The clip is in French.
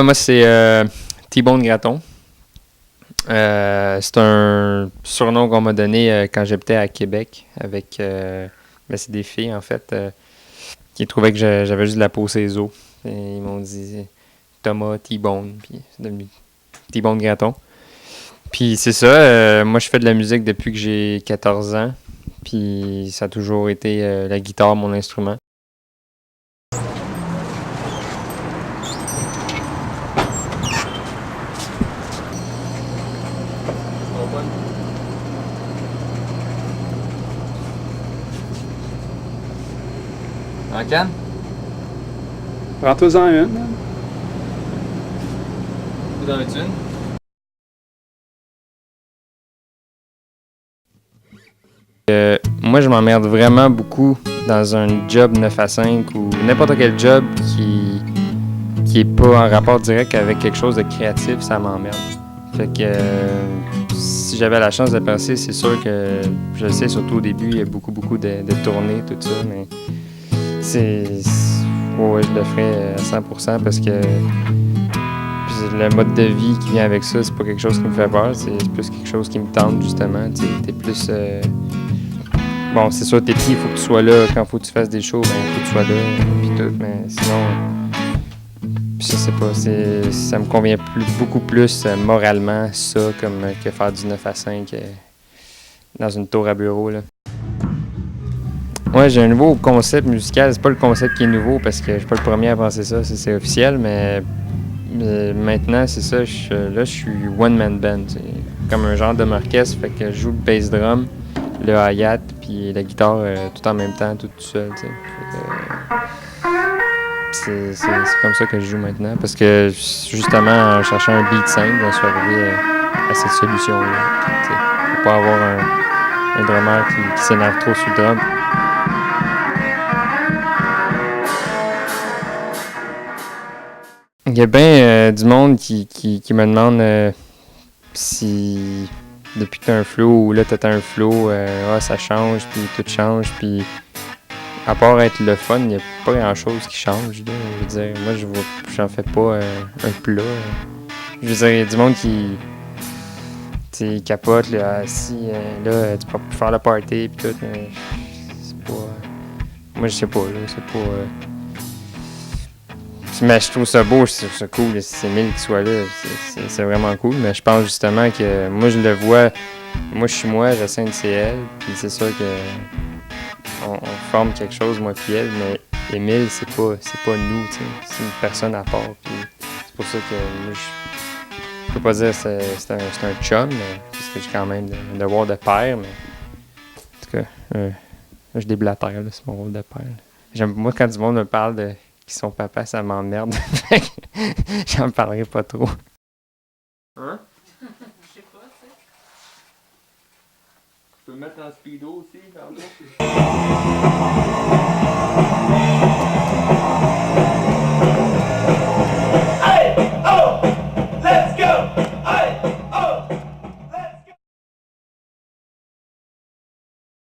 moi, c'est T-Bone Graton. C'est un surnom qu'on m'a donné quand j'habitais à Québec avec... c'est des filles, en fait, qui trouvaient que j'avais juste de la peau ses os. Et ils m'ont dit Thomas T-Bone, puis c'est devenu T-Bone Graton. Puis c'est ça, moi je fais de la musique depuis que j'ai 14 ans, puis ça a toujours été la guitare, mon instrument. En canne? Prends-toi-en une. Man. Vous en veux-tu une? Moi, je m'emmerde vraiment beaucoup dans un job 9 à 5 ou n'importe quel job qui est pas en rapport direct avec quelque chose de créatif, ça m'emmerde. Fait que si j'avais la chance de penser, c'est sûr que je le sais, surtout au début, il y a beaucoup de tournées, tout ça, mais ouais, je le ferais à 100% parce que le mode de vie qui vient avec ça, c'est pas quelque chose qui me fait peur, c'est plus quelque chose qui me tente, justement. T'es plus... Bon, c'est sûr, t'es petit, il faut que tu sois là. Quand il faut que tu fasses des shows, il faut que tu sois là, puis tout. Mais sinon, je sais pas, ça me convient beaucoup plus moralement, ça, que faire du 9 à 5 dans une tour à bureau, là. Ouais, j'ai un nouveau concept musical. C'est pas le concept qui est nouveau parce que je suis pas le premier à penser ça, c'est officiel, mais maintenant, c'est ça, je suis one-man band. C'est comme un genre d'orchestre, fait que je joue le bass drum, le hi-hat, puis la guitare tout en même temps, tout seul, tu sais. C'est comme ça que je joue maintenant, parce que justement, en cherchant un beat simple, je suis arrivé à cette solution-là. Faut pas avoir un drummer qui s'énerve trop sur le drum. Il y a bien du monde qui me demande si depuis que tu as un flow ou là tu as un flow, ça change, puis tout change, puis à part être le fun, il n'y a pas grand chose qui change. Là, je veux dire, moi j'en fais pas un plat. Je veux dire, il y a du monde qui capote, là, là tu peux plus faire le party, puis tout, mais c'est pas. Moi je sais pas, là, c'est pas. Mais je trouve ça beau, je trouve ça cool, c'est Émile qui soit là, c'est vraiment cool, mais je pense justement que moi je le vois, moi je suis moi, Jacinthe c'est elle, puis c'est sûr que on forme quelque chose, moi puis elle, mais Émile c'est pas nous, tu sais, c'est une personne à part, puis c'est pour ça que moi je peux pas dire que c'est un chum, mais parce que j'ai quand même un devoir de père, mais en tout cas, je déblatère, là, c'est mon rôle de père. Moi quand du monde me parle de qui sont papa, ça m'emmerde. J'en parlerai pas trop. Hein? Je sais pas, tu sais. Tu peux mettre en speedo aussi, pardon? Hey! Oh!